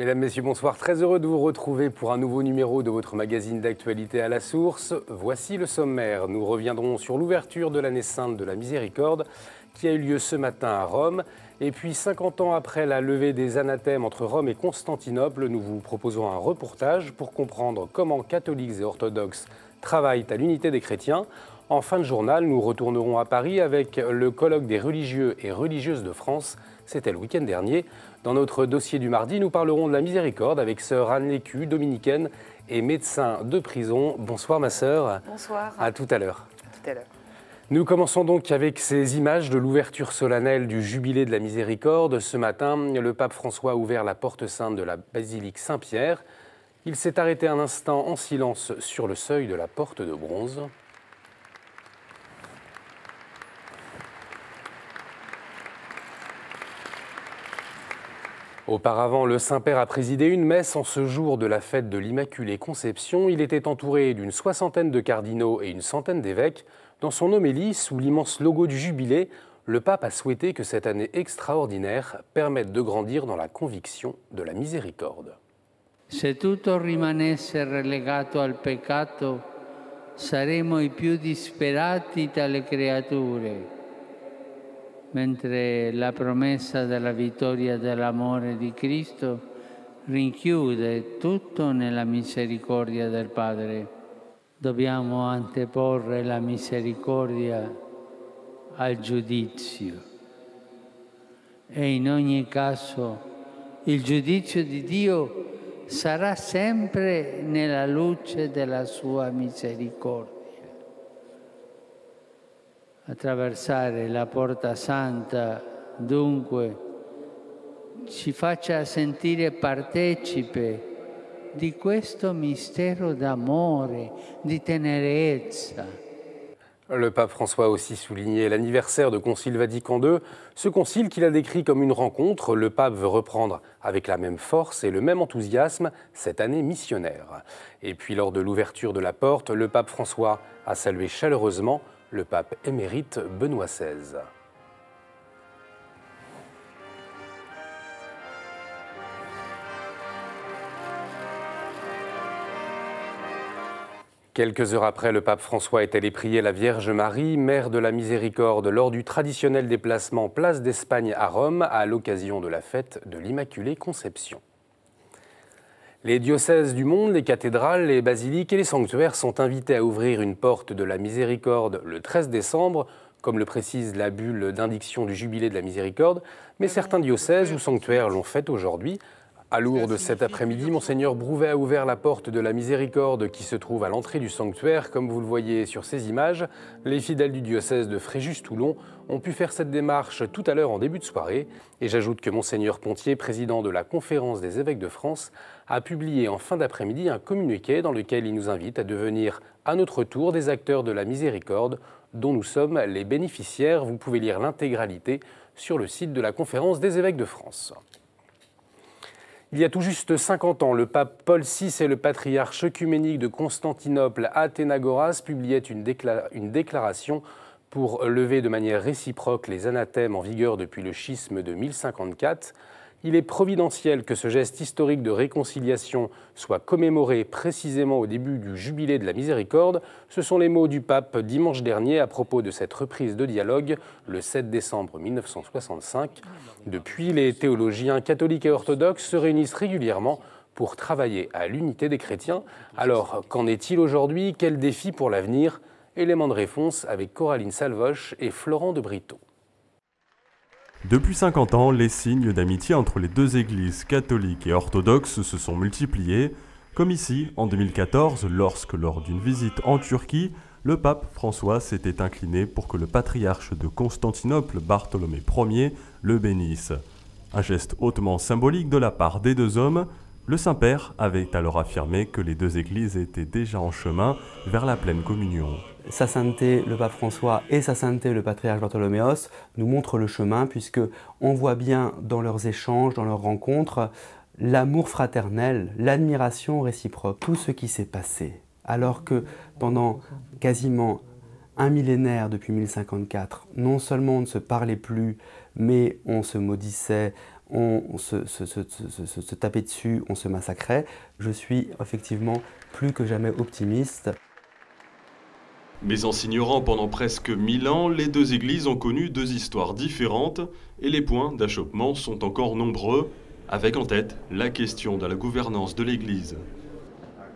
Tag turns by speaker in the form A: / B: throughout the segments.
A: Mesdames, Messieurs, bonsoir. Très heureux de vous retrouver pour un nouveau numéro de votre magazine d'actualité à la source. Voici le sommaire. Nous reviendrons sur l'ouverture de l'année sainte de la Miséricorde qui a eu lieu ce matin à Rome. Et puis 50 ans après la levée des anathèmes entre Rome et Constantinople, nous vous proposons un reportage pour comprendre comment catholiques et orthodoxes travaillent à l'unité des chrétiens. En fin de journal, nous retournerons à Paris avec le colloque des religieux et religieuses de France. C'était le week-end dernier. Dans notre dossier du mardi, nous parlerons de la miséricorde avec sœur Anne Lécu, dominicaine et médecin de prison. Bonsoir ma sœur.
B: Bonsoir.
A: À tout à l'heure.
B: Tout à l'heure.
A: Nous commençons donc avec ces images de l'ouverture solennelle du Jubilé de la Miséricorde. Ce matin, le pape François a ouvert la porte sainte de la basilique Saint-Pierre. Il s'est arrêté un instant en silence sur le seuil de la porte de bronze. Auparavant, le Saint-Père a présidé une messe en ce jour de la fête de l'Immaculée Conception. Il était entouré d'une soixantaine de cardinaux et une centaine d'évêques. Dans son homélie, sous l'immense logo du Jubilé, le pape a souhaité que cette année extraordinaire permette de grandir dans la conviction de la miséricorde.
C: Se tutto rimanesse relegato al peccato, saremo i più disperati tra le creature. Mentre la promessa della vittoria dell'amore di Cristo rinchiude tutto nella misericordia del Padre. Dobbiamo anteporre la misericordia al giudizio e in ogni caso il giudizio di Dio sarà sempre nella luce della sua misericordia. Attraversare la porta santa, dunque, ci faccia sentire partecipe di questo mistero d'amore, di tenerezza.
A: Le pape François a aussi souligné l'anniversaire de Concile Vatican II. Ce concile qu'il a décrit comme une rencontre, le pape veut reprendre avec la même force et le même enthousiasme cette année missionnaire. Et puis lors de l'ouverture de la porte, le pape François a salué chaleureusement le pape émérite Benoît XVI. Quelques heures après, le pape François est allé prier la Vierge Marie, mère de la Miséricorde, lors du traditionnel déplacement Place d'Espagne à Rome, à l'occasion de la fête de l'Immaculée Conception. Les diocèses du monde, les cathédrales, les basiliques et les sanctuaires sont invités à ouvrir une porte de la miséricorde le 13 décembre, comme le précise la bulle d'indiction du Jubilé de la Miséricorde, mais certains diocèses ou sanctuaires l'ont fait aujourd'hui. À Lourdes, cet après-midi, Monseigneur Brouvet a ouvert la porte de la Miséricorde qui se trouve à l'entrée du sanctuaire. Comme vous le voyez sur ces images, les fidèles du diocèse de Fréjus-Toulon ont pu faire cette démarche tout à l'heure en début de soirée. Et j'ajoute que Monseigneur Pontier, président de la Conférence des évêques de France, a publié en fin d'après-midi un communiqué dans lequel il nous invite à devenir à notre tour des acteurs de la Miséricorde dont nous sommes les bénéficiaires. Vous pouvez lire l'intégralité sur le site de la Conférence des évêques de France. Il y a tout juste 50 ans, le pape Paul VI et le patriarche œcuménique de Constantinople, Athénagoras, publiaient une déclaration pour lever de manière réciproque les anathèmes en vigueur depuis le schisme de 1054. Il est providentiel que ce geste historique de réconciliation soit commémoré précisément au début du Jubilé de la Miséricorde. Ce sont les mots du pape dimanche dernier à propos de cette reprise de dialogue le 7 décembre 1965. Depuis, les théologiens catholiques et orthodoxes se réunissent régulièrement pour travailler à l'unité des chrétiens. Alors, qu'en est-il aujourd'hui? Quels défis pour l'avenir? Éléments de réponse avec Coraline Salvoche et Florent de Brito.
D: Depuis 50 ans, les signes d'amitié entre les deux églises catholiques et orthodoxes se sont multipliés, comme ici en 2014, lorsque lors d'une visite en Turquie, le pape François s'était incliné pour que le patriarche de Constantinople, Bartholomé Ier, le bénisse. Un geste hautement symbolique de la part des deux hommes, le Saint-Père avait alors affirmé que les deux églises étaient déjà en chemin vers la pleine communion.
E: Sa sainteté, le pape François, et sa sainteté, le patriarche Bartholoméos, nous montrent le chemin, puisque on voit bien dans leurs échanges, dans leurs rencontres, l'amour fraternel, l'admiration réciproque, tout ce qui s'est passé. Alors que pendant quasiment un millénaire, depuis 1054, non seulement on ne se parlait plus, mais on se maudissait, on se tapait dessus, on se massacrait. Je suis effectivement plus que jamais optimiste.
D: Mais en s'ignorant pendant presque 1000 ans, les deux églises ont connu deux histoires différentes et les points d'achoppement sont encore nombreux, avec en tête la question de la gouvernance de l'Église.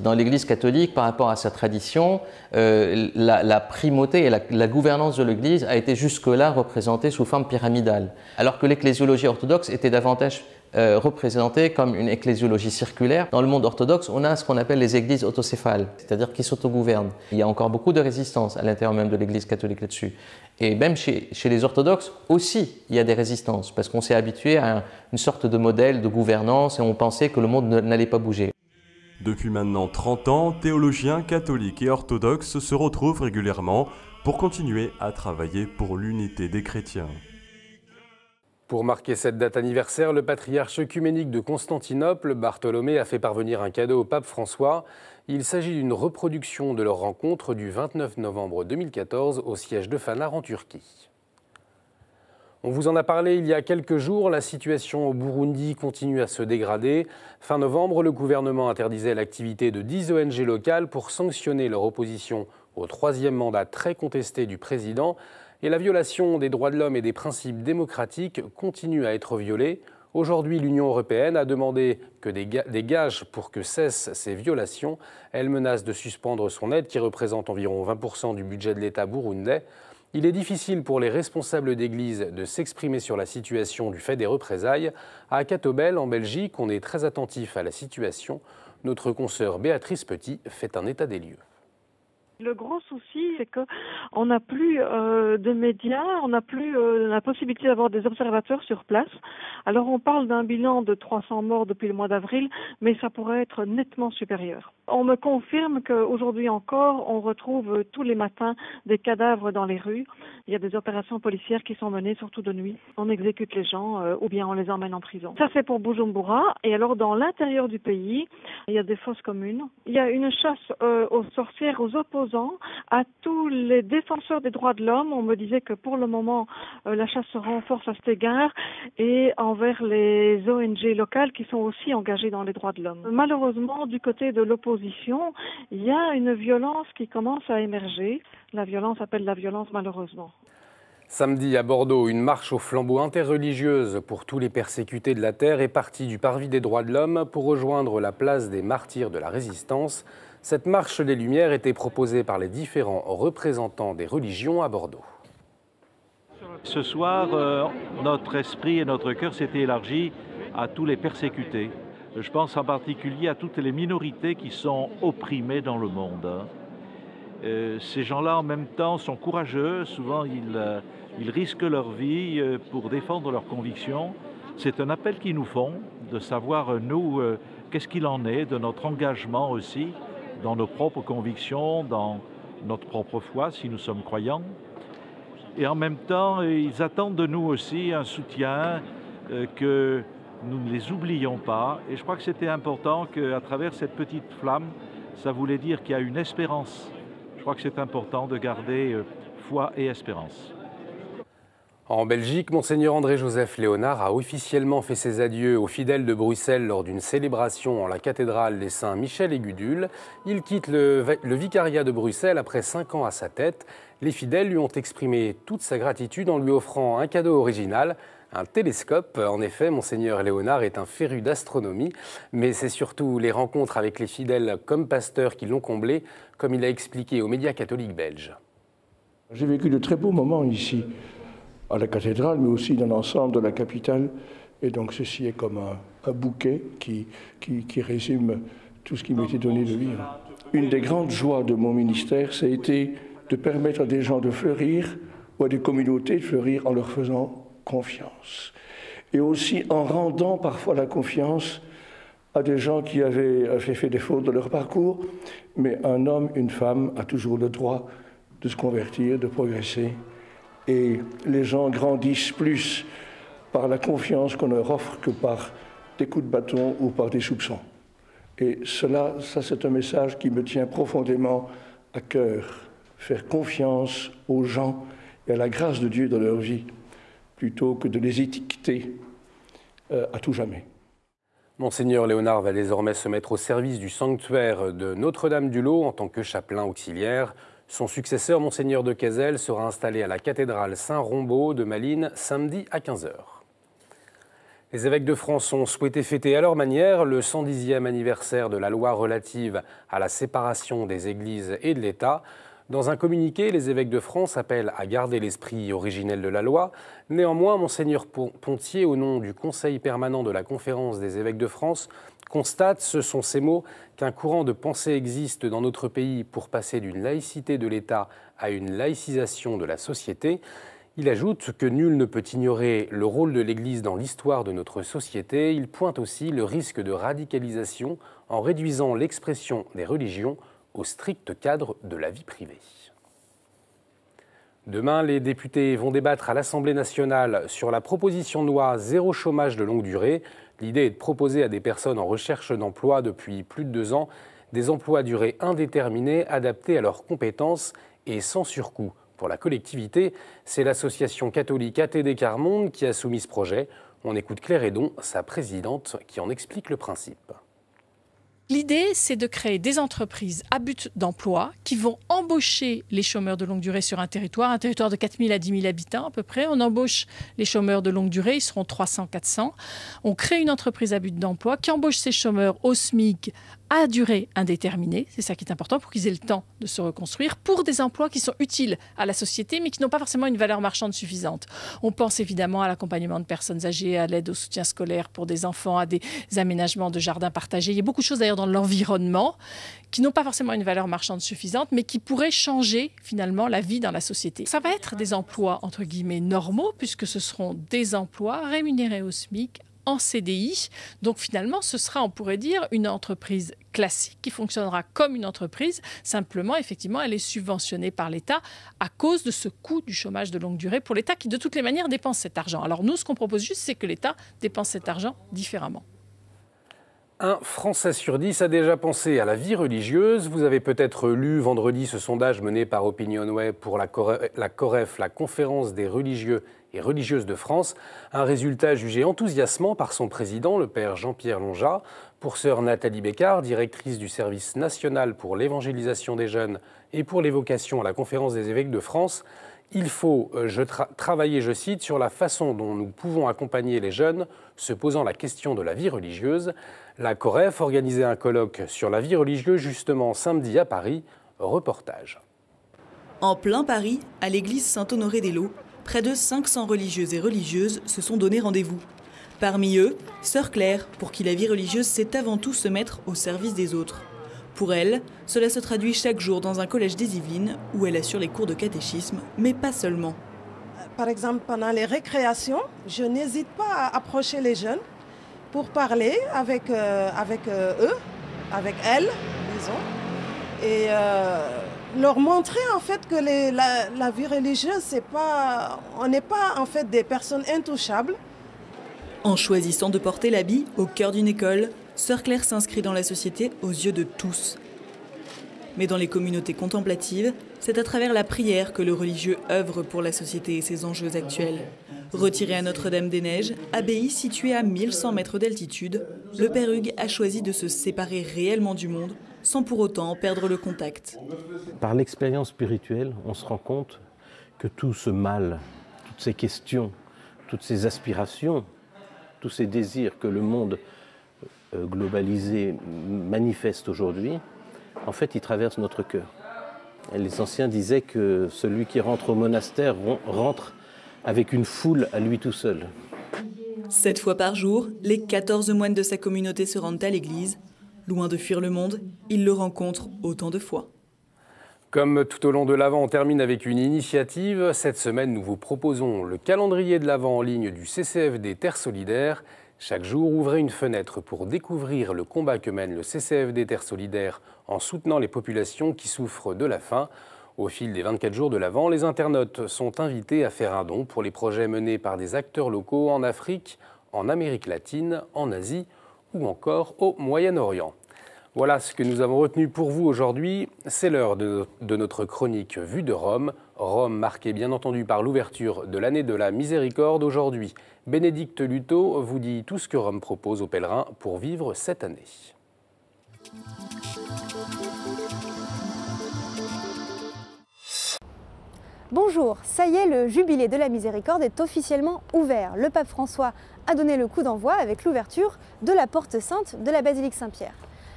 B: Dans l'Église catholique, par rapport à sa tradition, la primauté et la gouvernance de l'Église a été jusque-là représentée sous forme pyramidale, alors que l'ecclésiologie orthodoxe était davantage représentée comme une ecclésiologie circulaire. Dans le monde orthodoxe, on a ce qu'on appelle les églises autocéphales, c'est-à-dire qui s'autogouvernent. Il y a encore beaucoup de résistance à l'intérieur même de l'Église catholique là-dessus. Et même chez les orthodoxes aussi, il y a des résistances, parce qu'on s'est habitué à une sorte de modèle de gouvernance et on pensait que le monde n'allait pas bouger.
D: Depuis maintenant 30 ans, théologiens catholiques et orthodoxes se retrouvent régulièrement pour continuer à travailler pour l'unité des chrétiens.
A: Pour marquer cette date anniversaire, le patriarche œcuménique de Constantinople, Bartholomée, a fait parvenir un cadeau au pape François. Il s'agit d'une reproduction de leur rencontre du 29 novembre 2014 au siège de Fener en Turquie. On vous en a parlé il y a quelques jours, la situation au Burundi continue à se dégrader. Fin novembre, le gouvernement interdisait l'activité de 10 ONG locales pour sanctionner leur opposition au troisième mandat très contesté du président. Et la violation des droits de l'homme et des principes démocratiques continue à être violée. Aujourd'hui, l'Union européenne a demandé des gages pour que cessent ces violations. Elle menace de suspendre son aide qui représente environ 20% du budget de l'État burundais. Il est difficile pour les responsables d'église de s'exprimer sur la situation du fait des représailles. À Catobel, en Belgique, on est très attentif à la situation. Notre consoeur Béatrice Petit fait un état des lieux.
F: Le gros souci, c'est qu'on n'a plus de médias, on n'a plus la possibilité d'avoir des observateurs sur place. Alors on parle d'un bilan de 300 morts depuis le mois d'avril, mais ça pourrait être nettement supérieur. On me confirme qu'aujourd'hui encore, on retrouve tous les matins des cadavres dans les rues. Il y a des opérations policières qui sont menées, surtout de nuit. On exécute les gens ou bien on les emmène en prison. Ça, c'est pour Bujumbura. Et alors, dans l'intérieur du pays, il y a des fosses communes. Il y a une chasse aux sorcières, aux opposants, à tous les défenseurs des droits de l'homme. On me disait que pour le moment, la chasse se renforce à cet égard et envers les ONG locales qui sont aussi engagées dans les droits de l'homme. Malheureusement, du côté de l'opposition, il y a une violence qui commence à émerger. La violence appelle la violence, malheureusement.
A: Samedi à Bordeaux, une marche au flambeau interreligieuse pour tous les persécutés de la terre est partie du parvis des droits de l'homme pour rejoindre la place des martyrs de la résistance. Cette marche des Lumières était proposée par les différents représentants des religions à Bordeaux.
G: Ce soir, notre esprit et notre cœur s'étaient élargis à tous les persécutés. Je pense en particulier à toutes les minorités qui sont opprimées dans le monde. Ces gens-là, en même temps, sont courageux. Souvent, ils risquent leur vie pour défendre leurs convictions. C'est un appel qu'ils nous font de savoir, nous, qu'est-ce qu'il en est de notre engagement aussi dans nos propres convictions, dans notre propre foi, si nous sommes croyants. Et en même temps, ils attendent de nous aussi un soutien que nous ne les oublions pas. Et je crois que c'était important qu'à travers cette petite flamme, ça voulait dire qu'il y a une espérance. Je crois que c'est important de garder foi et espérance.
A: En Belgique, Monseigneur André-Joseph Léonard a officiellement fait ses adieux aux fidèles de Bruxelles lors d'une célébration en la cathédrale des Saints Michel et Gudule. Il quitte le vicariat de Bruxelles après 5 ans à sa tête. Les fidèles lui ont exprimé toute sa gratitude en lui offrant un cadeau original, un télescope. En effet, Monseigneur Léonard est un féru d'astronomie, mais c'est surtout les rencontres avec les fidèles comme pasteur qui l'ont comblé, comme il a expliqué aux médias catholiques belges.
H: J'ai vécu de très beaux moments ici, à la cathédrale, mais aussi dans l'ensemble de la capitale. Et donc ceci est comme un bouquet qui résume tout ce qui m'était donné de vivre. Une des grandes joies de mon ministère, ça a été de permettre à des gens de fleurir, ou à des communautés de fleurir en leur faisant confiance. Et aussi en rendant parfois la confiance à des gens qui avaient fait des fautes dans leur parcours. Mais un homme, une femme a toujours le droit de se convertir, de progresser. Et les gens grandissent plus par la confiance qu'on leur offre que par des coups de bâton ou par des soupçons. Et ça c'est un message qui me tient profondément à cœur. Faire confiance aux gens et à la grâce de Dieu dans leur vie, plutôt que de les étiqueter à tout jamais.
A: Monseigneur Léonard va désormais se mettre au service du sanctuaire de Notre-Dame-du-Lot en tant que chapelain auxiliaire. Son successeur, Monseigneur de Quézel, sera installé à la cathédrale Saint-Rombaud de Malines samedi à 15h. Les évêques de France ont souhaité fêter à leur manière le 110e anniversaire de la loi relative à la séparation des églises et de l'État. Dans un communiqué, les évêques de France appellent à garder l'esprit originel de la loi. Néanmoins, Monseigneur Pontier, au nom du Conseil permanent de la Conférence des évêques de France, constate, ce sont ses mots, qu'un courant de pensée existe dans notre pays pour passer d'une laïcité de l'État à une laïcisation de la société. Il ajoute que nul ne peut ignorer le rôle de l'Église dans l'histoire de notre société. Il pointe aussi le risque de radicalisation en réduisant l'expression des religions au strict cadre de la vie privée. Demain, les députés vont débattre à l'Assemblée nationale sur la proposition de loi zéro chômage de longue durée. L'idée est de proposer à des personnes en recherche d'emploi depuis plus de 2 ans des emplois à durée indéterminée adaptés à leurs compétences et sans surcoût. Pour la collectivité, c'est l'association catholique ATD Quart-Monde qui a soumis ce projet. On écoute Claire Hédon, sa présidente, qui en explique le principe.
I: L'idée, c'est de créer des entreprises à but d'emploi qui vont embaucher les chômeurs de longue durée sur un territoire de 4 000 à 10 000 habitants à peu près. On embauche les chômeurs de longue durée, ils seront 300, 400. On crée une entreprise à but d'emploi qui embauche ces chômeurs au SMIC à durée indéterminée. C'est ça qui est important pour qu'ils aient le temps de se reconstruire pour des emplois qui sont utiles à la société mais qui n'ont pas forcément une valeur marchande suffisante. On pense évidemment à l'accompagnement de personnes âgées, à l'aide au soutien scolaire pour des enfants, à des aménagements de jardins partagés. Il y a beaucoup de choses d'ailleurs dans l'environnement qui n'ont pas forcément une valeur marchande suffisante mais qui pourraient changer finalement la vie dans la société. Ça va être des emplois entre guillemets normaux puisque ce seront des emplois rémunérés au SMIC en CDI. Donc finalement, ce sera, on pourrait dire, une entreprise classique qui fonctionnera comme une entreprise. Simplement, effectivement, elle est subventionnée par l'État à cause de ce coût du chômage de longue durée pour l'État qui, de toutes les manières, dépense cet argent. Alors nous, ce qu'on propose juste, c'est que l'État dépense cet argent différemment.
A: Un Français sur 10 a déjà pensé à la vie religieuse. Vous avez peut-être lu vendredi ce sondage mené par OpinionWay pour la COREF, la Conférence des religieux et religieuses de France. Un résultat jugé enthousiasmant par son président, le père Jean-Pierre Longat. Pour sœur Nathalie Bécard, directrice du service national pour l'évangélisation des jeunes et pour l'évocation à la Conférence des évêques de France, il faut travailler, je cite, sur la façon dont nous pouvons accompagner les jeunes se posant la question de la vie religieuse. La COREF organisait un colloque sur la vie religieuse justement samedi à Paris. Reportage.
J: En plein Paris, à l'église Saint-Honoré-des-Laux, près de 500 religieuses et religieuses se sont donné rendez-vous. Parmi eux, sœur Claire, pour qui la vie religieuse c'est avant tout se mettre au service des autres. Pour elle, cela se traduit chaque jour dans un collège des Yvelines où elle assure les cours de catéchisme, mais pas seulement.
K: Par exemple, pendant les récréations, je n'hésite pas à approcher les jeunes pour parler avec eux, avec elles, disons, et leur montrer en fait que la vie religieuse, on n'est pas en fait des personnes intouchables.
J: En choisissant de porter l'habit au cœur d'une école, sœur Claire s'inscrit dans la société aux yeux de tous. Mais dans les communautés contemplatives, c'est à travers la prière que le religieux œuvre pour la société et ses enjeux actuels. Retiré à Notre-Dame-des-Neiges, abbaye située à 1100 mètres d'altitude, le père Hugues a choisi de se séparer réellement du monde, sans pour autant perdre le contact.
L: Par l'expérience spirituelle, on se rend compte que tout ce mal, toutes ces questions, toutes ces aspirations, tous ces désirs que le monde globalisé manifeste aujourd'hui, en fait, ils traversent notre cœur. Et les anciens disaient que celui qui rentre au monastère rentre avec une foule à lui tout seul.
J: 7 fois par jour, les 14 moines de sa communauté se rendent à l'église. Loin de fuir le monde, ils le rencontrent autant de fois.
A: Comme tout au long de l'Avent, on termine avec une initiative. Cette semaine, nous vous proposons le calendrier de l'Avent en ligne du CCFD Terre Solidaire. Chaque jour, ouvrez une fenêtre pour découvrir le combat que mène le CCFD Terre Solidaire en soutenant les populations qui souffrent de la faim. Au fil des 24 jours de l'Avent, les internautes sont invités à faire un don pour les projets menés par des acteurs locaux en Afrique, en Amérique latine, en Asie ou encore au Moyen-Orient. Voilà ce que nous avons retenu pour vous aujourd'hui. C'est l'heure de notre chronique Vue de Rome. Rome marquée bien entendu par l'ouverture de l'année de la Miséricorde. Aujourd'hui, Bénédicte Luto vous dit tout ce que Rome propose aux pèlerins pour vivre cette année.
M: Bonjour, ça y est, le jubilé de la Miséricorde est officiellement ouvert. Le pape François a donné le coup d'envoi avec l'ouverture de la porte sainte de la basilique Saint-Pierre.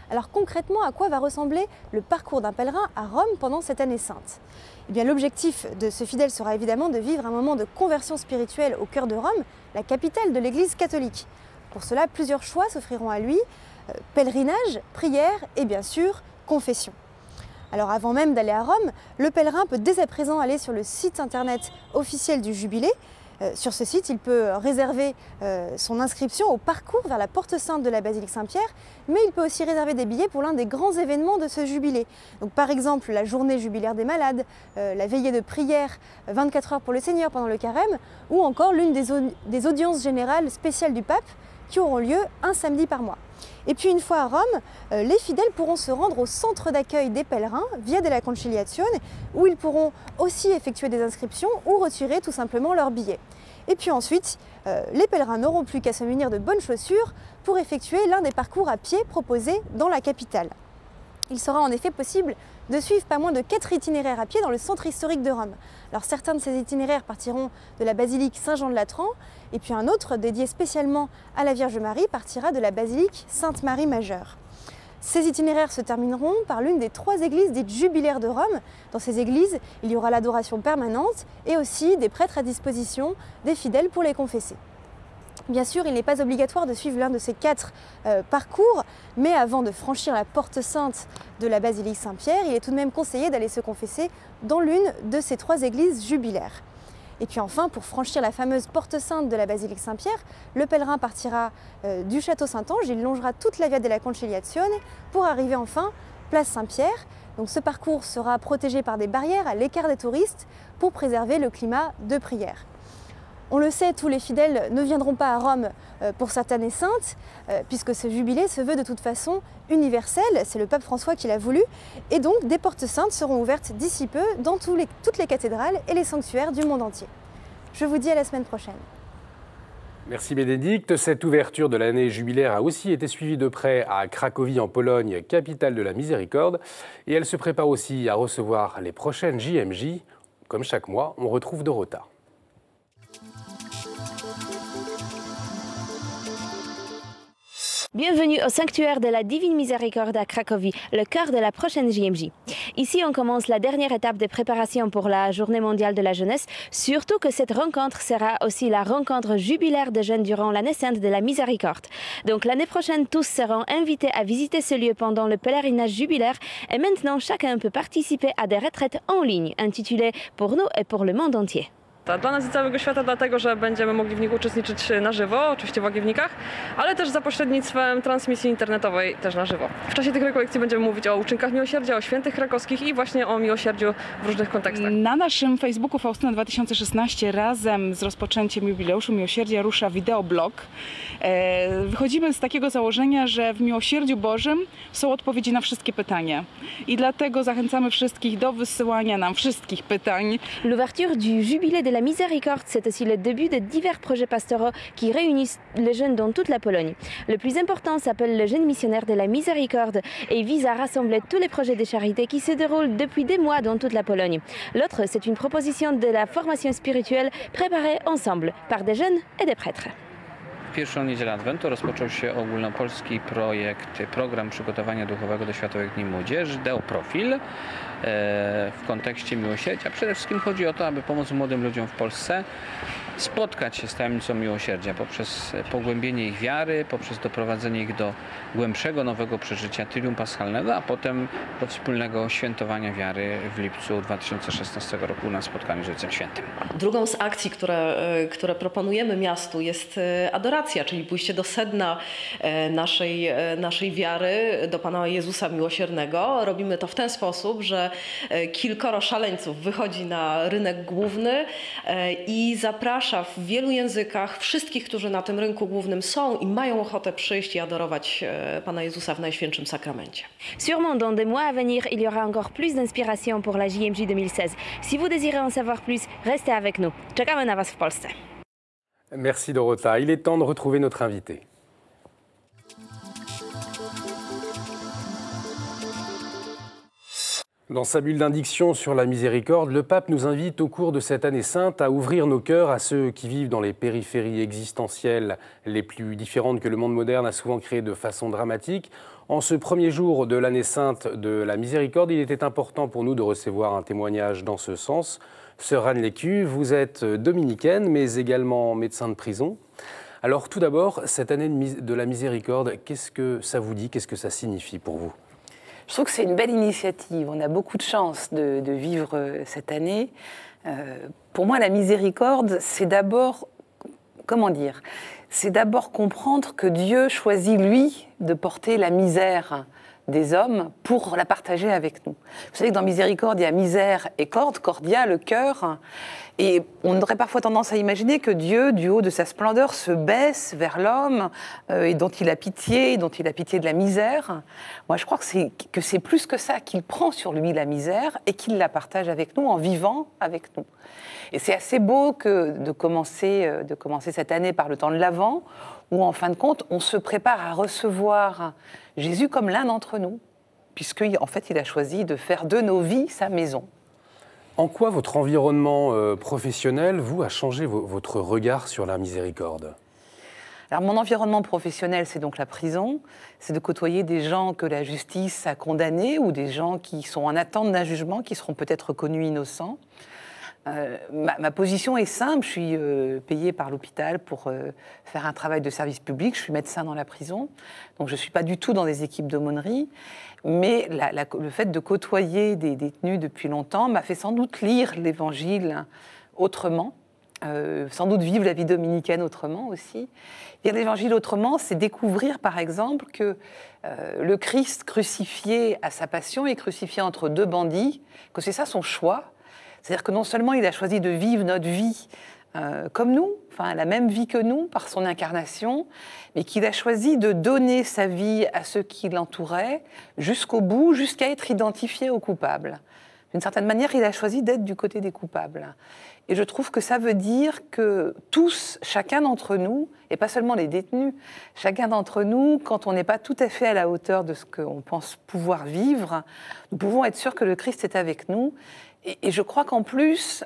M: Alors concrètement, à quoi va ressembler le parcours d'un pèlerin à Rome pendant cette année sainte? Eh bien, l'objectif de ce fidèle sera évidemment de vivre un moment de conversion spirituelle au cœur de Rome, la capitale de l'Église catholique. Pour cela, plusieurs choix s'offriront à lui, pèlerinage, prière et bien sûr, confession. Alors avant même d'aller à Rome, le pèlerin peut dès à présent aller sur le site internet officiel du Jubilé. Sur ce site, il peut réserver son inscription au parcours vers la porte sainte de la basilique Saint-Pierre, mais il peut aussi réserver des billets pour l'un des grands événements de ce jubilé. Donc, par exemple, la journée jubilaire des malades, la veillée de prière 24 heures pour le Seigneur pendant le carême, ou encore l'une des audiences générales spéciales du pape qui auront lieu un samedi par mois. Et puis une fois à Rome, les fidèles pourront se rendre au centre d'accueil des pèlerins, Via della Conciliazione, où ils pourront aussi effectuer des inscriptions ou retirer tout simplement leurs billets. Et puis ensuite, les pèlerins n'auront plus qu'à se munir de bonnes chaussures pour effectuer l'un des parcours à pied proposés dans la capitale. Il sera en effet possible de suivre pas moins de 4 itinéraires à pied dans le centre historique de Rome. Alors certains de ces itinéraires partiront de la basilique Saint-Jean-de-Latran, et puis un autre, dédié spécialement à la Vierge Marie, partira de la basilique Sainte-Marie Majeure. Ces itinéraires se termineront par l'une des 3 églises dites jubilaires de Rome. Dans ces églises, il y aura l'adoration permanente et aussi des prêtres à disposition des fidèles pour les confesser. Bien sûr, il n'est pas obligatoire de suivre l'un de ces 4 parcours, mais avant de franchir la porte sainte de la basilique Saint-Pierre, il est tout de même conseillé d'aller se confesser dans l'une de ces 3 églises jubilaires. Et puis enfin, pour franchir la fameuse porte sainte de la basilique Saint-Pierre, le pèlerin partira du château Saint-Ange, il longera toute la Via della Conciliazione pour arriver enfin place Saint-Pierre. Donc ce parcours sera protégé par des barrières à l'écart des touristes pour préserver le climat de prière. On le sait, tous les fidèles ne viendront pas à Rome pour cette année sainte, puisque ce jubilé se veut de toute façon universel, c'est le pape François qui l'a voulu, et donc des portes saintes seront ouvertes d'ici peu dans toutes les cathédrales et les sanctuaires du monde entier. Je vous dis à la semaine prochaine.
A: Merci Bénédicte. Cette ouverture de l'année jubilaire a aussi été suivie de près à Cracovie en Pologne, capitale de la Miséricorde, et elle se prépare aussi à recevoir les prochaines JMJ. Comme chaque mois, on retrouve Dorota.
N: Bienvenue au sanctuaire de la Divine Miséricorde à Cracovie, le cœur de la prochaine JMJ. Ici, on commence la dernière étape de préparation pour la Journée mondiale de la jeunesse, surtout que cette rencontre sera aussi la rencontre jubilaire de jeunes durant l'année sainte de la Miséricorde. Donc l'année prochaine, tous seront invités à visiter ce lieu pendant le pèlerinage jubilaire et maintenant, chacun peut participer à des retraites en ligne intitulées « Pour nous et pour le monde entier ».
O: Dla nas i całego świata, dlatego że będziemy mogli w nich uczestniczyć na żywo, oczywiście w Łagiewnikach, ale też za pośrednictwem transmisji internetowej też na żywo. W czasie tych rekolekcji będziemy mówić o uczynkach miłosierdzia, o świętych krakowskich i właśnie o miłosierdziu w różnych kontekstach.
P: Na naszym Facebooku Faustyna 2016 razem z rozpoczęciem jubileuszu miłosierdzia rusza wideoblog. Wychodzimy z takiego założenia, że w miłosierdziu Bożym są odpowiedzi na wszystkie pytania. I dlatego zachęcamy wszystkich do wysyłania nam wszystkich pytań.
N: L'ouverture du jubilé de la Miséricorde, c'est aussi le début de divers projets pastoraux qui réunissent les jeunes dans toute la Pologne. Le plus important s'appelle le Jeune missionnaire de la Miséricorde et vise à rassembler tous les projets de charité qui se déroulent depuis des mois dans toute la Pologne. L'autre, c'est une proposition de la formation spirituelle préparée ensemble par des jeunes et des prêtres.
Q: Pierwszą niedzielę Adwentu rozpoczął się ogólnopolski program przygotowania duchowego do Światowych Dni Młodzieży, Deo Profil, w kontekście miłosierdzia. Przede wszystkim chodzi o to, aby pomóc młodym ludziom w Polsce spotkać się z tajemnicą miłosierdzia poprzez pogłębienie ich wiary, poprzez doprowadzenie ich do głębszego, nowego przeżycia Triduum Paschalnego, a potem do wspólnego świętowania wiary w lipcu 2016 roku na spotkaniu z Ojcem Świętym.
R: Drugą z akcji, które proponujemy miastu, jest adoracja kulminacja, czyli pójście do sedna naszej wiary, do Pana Jezusa Miłosiernego. Robimy to w ten sposób, że kilkoro szaleńców wychodzi na rynek główny i zaprasza w wielu językach wszystkich, którzy na tym rynku głównym są i mają ochotę przyjść i adorować Pana Jezusa w Najświętszym Sakramencie.
N: Sûrement, dans des mois à venir, il y aura encore plus d'inspiration pour la JMJ 2016. Si vous désirez en savoir plus, restez avec nous. Czekamy na Was w Polsce.
A: Merci Dorota. Il est temps de retrouver notre invité. Dans sa bulle d'indiction sur la miséricorde, le pape nous invite au cours de cette année sainte à ouvrir nos cœurs à ceux qui vivent dans les périphéries existentielles les plus différentes que le monde moderne a souvent créées de façon dramatique. En ce premier jour de l'année sainte de la miséricorde, il était important pour nous de recevoir un témoignage dans ce sens. Sœur Anne Lécu, vous êtes dominicaine, mais également médecin de prison. Alors tout d'abord, cette année de la miséricorde, qu'est-ce que ça vous dit, qu'est-ce que ça signifie pour vous ?
S: Je trouve que c'est une belle initiative. On a beaucoup de chance de vivre cette année. Pour moi, la miséricorde, c'est d'abord, comment dire, c'est d'abord comprendre que Dieu choisit, lui, de porter la misère des hommes pour la partager avec nous. Vous savez que dans miséricorde, il y a misère et corde, cordia, le cœur. Et on aurait parfois tendance à imaginer que Dieu, du haut de sa splendeur, se baisse vers l'homme et dont il a pitié de la misère. Moi, je crois que c'est plus que ça, qu'il prend sur lui la misère et qu'il la partage avec nous en vivant avec nous. Et c'est assez beau de commencer cette année par le temps de l'Avent, où en fin de compte, on se prépare à recevoir Jésus comme l'un d'entre nous, puisqu'en fait, il a choisi de faire de nos vies sa maison.
A: En quoi votre environnement professionnel, vous, a changé votre regard sur la miséricorde ?
S: Alors, mon environnement professionnel, c'est donc la prison. C'est de côtoyer des gens que la justice a condamnés ou des gens qui sont en attente d'un jugement, qui seront peut-être reconnus innocents. Ma position est simple, je suis payée par l'hôpital pour faire un travail de service public, je suis médecin dans la prison, donc je ne suis pas du tout dans des équipes d'aumônerie, mais le fait de côtoyer des détenus depuis longtemps m'a fait sans doute lire l'Évangile autrement, sans doute vivre la vie dominicaine autrement aussi. Lire l'Évangile autrement, c'est découvrir par exemple que le Christ crucifié à sa passion est crucifié entre deux bandits, que c'est ça son choix. C'est-à-dire que non seulement il a choisi de vivre notre vie comme nous, enfin la même vie que nous par son incarnation, mais qu'il a choisi de donner sa vie à ceux qui l'entouraient jusqu'au bout, jusqu'à être identifié aux coupables. D'une certaine manière, il a choisi d'être du côté des coupables. Et je trouve que ça veut dire que tous, chacun d'entre nous, et pas seulement les détenus, chacun d'entre nous, quand on n'est pas tout à fait à la hauteur de ce qu'on pense pouvoir vivre, nous pouvons être sûrs que le Christ est avec nous. Et je crois qu'en plus,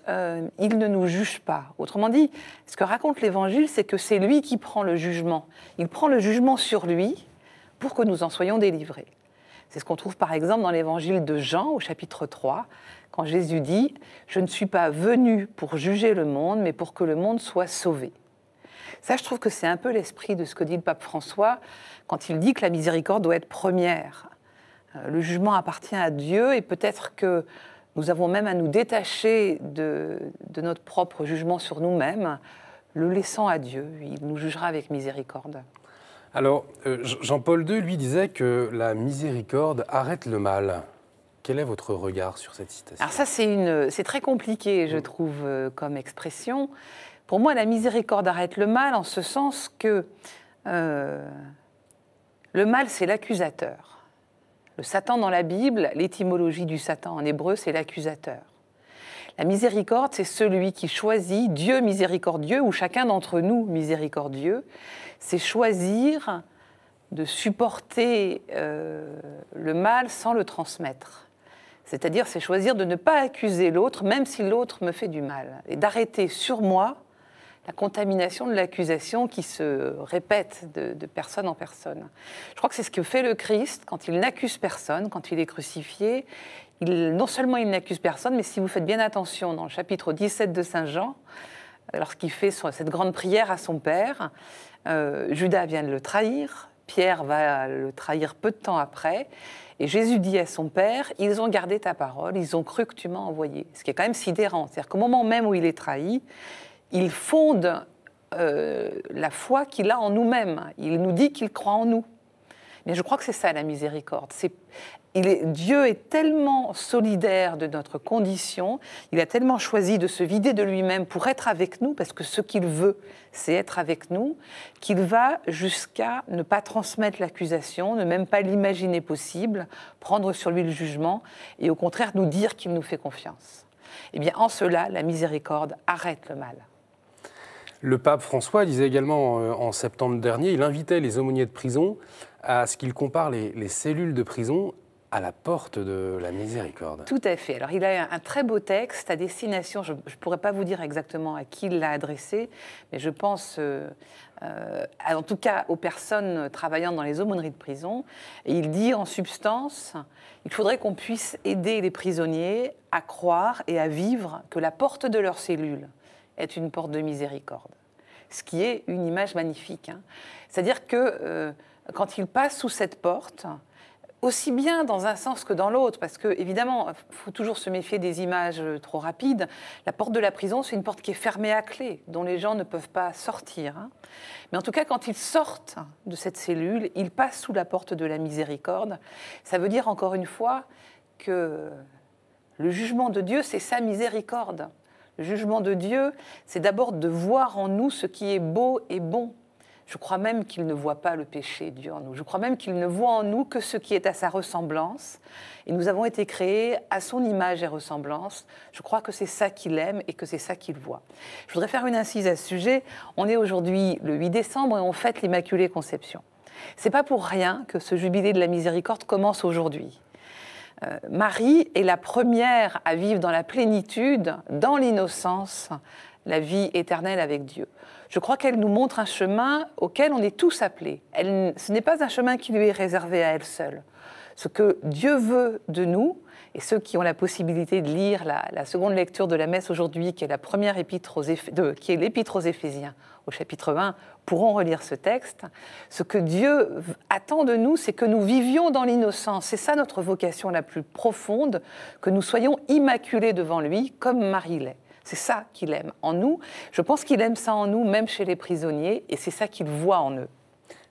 S: il ne nous juge pas. Autrement dit, ce que raconte l'Évangile, c'est que c'est lui qui prend le jugement. Il prend le jugement sur lui pour que nous en soyons délivrés. C'est ce qu'on trouve par exemple dans l'Évangile de Jean, au chapitre 3, quand Jésus dit « Je ne suis pas venu pour juger le monde, mais pour que le monde soit sauvé ». Ça, je trouve que c'est un peu l'esprit de ce que dit le pape François quand il dit que la miséricorde doit être première. Le jugement appartient à Dieu et peut-être que nous avons même à nous détacher de notre propre jugement sur nous-mêmes, le laissant à Dieu. Il nous jugera avec miséricorde.
A: Alors, Jean-Paul II, lui, disait que la miséricorde arrête le mal. Quel est votre regard sur cette citation ?
S: Alors ça, c'est très compliqué, je trouve, comme expression. Pour moi, la miséricorde arrête le mal en ce sens que le mal, c'est l'accusateur. Le Satan dans la Bible, l'étymologie du Satan en hébreu, c'est l'accusateur. La miséricorde, c'est celui qui choisit, Dieu miséricordieux, ou chacun d'entre nous miséricordieux, c'est choisir de supporter le mal sans le transmettre. C'est-à-dire, c'est choisir de ne pas accuser l'autre, même si l'autre me fait du mal, et d'arrêter sur moi la contamination de l'accusation qui se répète de personne en personne. Je crois que c'est ce que fait le Christ quand il n'accuse personne, quand il est crucifié. Non seulement il n'accuse personne, mais si vous faites bien attention, dans le chapitre 17 de Saint Jean, lorsqu'il fait cette grande prière à son Père, Judas vient de le trahir, Pierre va le trahir peu de temps après, et Jésus dit à son Père, ils ont gardé ta parole, ils ont cru que tu m'as envoyé. Ce qui est quand même sidérant, c'est-à-dire qu'au moment même où il est trahi, il fonde la foi qu'il a en nous-mêmes. Il nous dit qu'il croit en nous. Mais je crois que c'est ça la miséricorde. Dieu est tellement solidaire de notre condition, il a tellement choisi de se vider de lui-même pour être avec nous, parce que ce qu'il veut, c'est être avec nous, qu'il va jusqu'à ne pas transmettre l'accusation, ne même pas l'imaginer possible, prendre sur lui le jugement, et au contraire nous dire qu'il nous fait confiance. Eh bien, en cela, la miséricorde arrête le mal.
A: Le pape François disait également en septembre dernier, il invitait les aumôniers de prison à ce qu'ils comparent les cellules de prison à la porte de la miséricorde.
S: Tout à fait. Alors, il a un très beau texte à destination, je ne pourrais pas vous dire exactement à qui il l'a adressé, mais je pense, en tout cas, aux personnes travaillant dans les aumôneries de prison. Et il dit, en substance, il faudrait qu'on puisse aider les prisonniers à croire et à vivre que la porte de leur cellule est une porte de miséricorde. Ce qui est une image magnifique. Hein. C'est-à-dire que quand ils passent sous cette porte, aussi bien dans un sens que dans l'autre, parce qu'évidemment, il faut toujours se méfier des images trop rapides. La porte de la prison, c'est une porte qui est fermée à clé, dont les gens ne peuvent pas sortir. Hein. Mais en tout cas, quand ils sortent de cette cellule, ils passent sous la porte de la miséricorde. Ça veut dire, encore une fois, que le jugement de Dieu, c'est sa miséricorde. Le jugement de Dieu, c'est d'abord de voir en nous ce qui est beau et bon. Je crois même qu'il ne voit pas le péché, Dieu, en nous. Je crois même qu'il ne voit en nous que ce qui est à sa ressemblance. Et nous avons été créés à son image et ressemblance. Je crois que c'est ça qu'il aime et que c'est ça qu'il voit. Je voudrais faire une incise à ce sujet. On est aujourd'hui le 8 décembre et on fête l'Immaculée Conception. Ce n'est pas pour rien que ce jubilé de la miséricorde commence aujourd'hui. Marie est la première à vivre dans la plénitude, dans l'innocence, la vie éternelle avec Dieu. Je crois qu'elle nous montre un chemin auquel on est tous appelés. Ce n'est pas un chemin qui lui est réservé à elle seule. Ce que Dieu veut de nous, et ceux qui ont la possibilité de lire la seconde lecture de la messe aujourd'hui, qui est la première épître qui est l'épître aux Éphésiens, au chapitre 20, pourront relire ce texte. Ce que Dieu attend de nous, c'est que nous vivions dans l'innocence. C'est ça notre vocation la plus profonde, que nous soyons immaculés devant lui, comme Marie l'est. C'est ça qu'il aime en nous. Je pense qu'il aime ça en nous, même chez les prisonniers, et c'est ça qu'il voit en eux.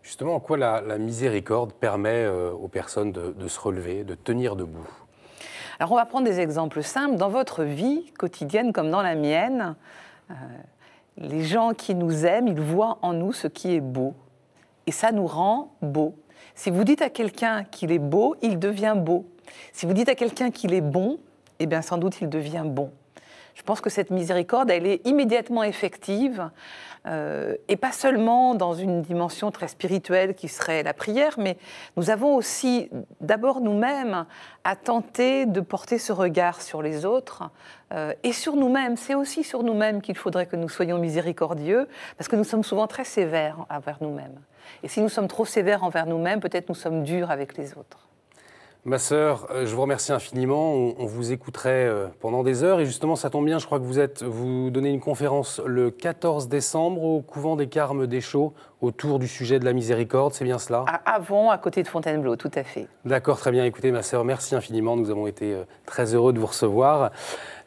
A: Justement, en quoi la miséricorde permet aux personnes de se relever, de tenir debout?
S: Alors, on va prendre des exemples simples. Dans votre vie quotidienne, comme dans la mienne, les gens qui nous aiment, ils voient en nous ce qui est beau. Et ça nous rend beaux. Si vous dites à quelqu'un qu'il est beau, il devient beau. Si vous dites à quelqu'un qu'il est bon, eh bien, sans doute, il devient bon. Je pense que cette miséricorde, elle est immédiatement effective, et pas seulement dans une dimension très spirituelle qui serait la prière, mais nous avons aussi d'abord nous-mêmes à tenter de porter ce regard sur les autres et sur nous-mêmes. C'est aussi sur nous-mêmes qu'il faudrait que nous soyons miséricordieux, parce que nous sommes souvent très sévères envers nous-mêmes. Et si nous sommes trop sévères envers nous-mêmes, peut-être nous sommes durs avec les autres.
A: Ma sœur, je vous remercie infiniment. On vous écouterait pendant des heures. Et justement, ça tombe bien, je crois que vous donnez une conférence le 14 décembre au couvent des Carmes d'Échaud autour du sujet de la miséricorde, c'est bien cela?
S: À Avon, à côté de Fontainebleau, tout à fait.
A: D'accord, très bien. Écoutez, ma sœur, merci infiniment. Nous avons été très heureux de vous recevoir.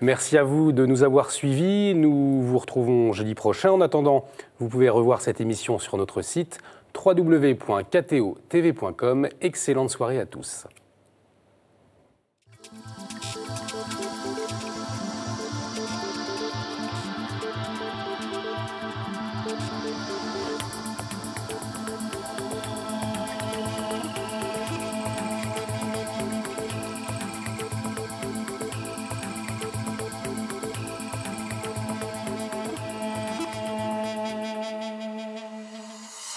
A: Merci à vous de nous avoir suivis. Nous vous retrouvons jeudi prochain. En attendant, vous pouvez revoir cette émission sur notre site www.ktotv.com. Excellente soirée à tous.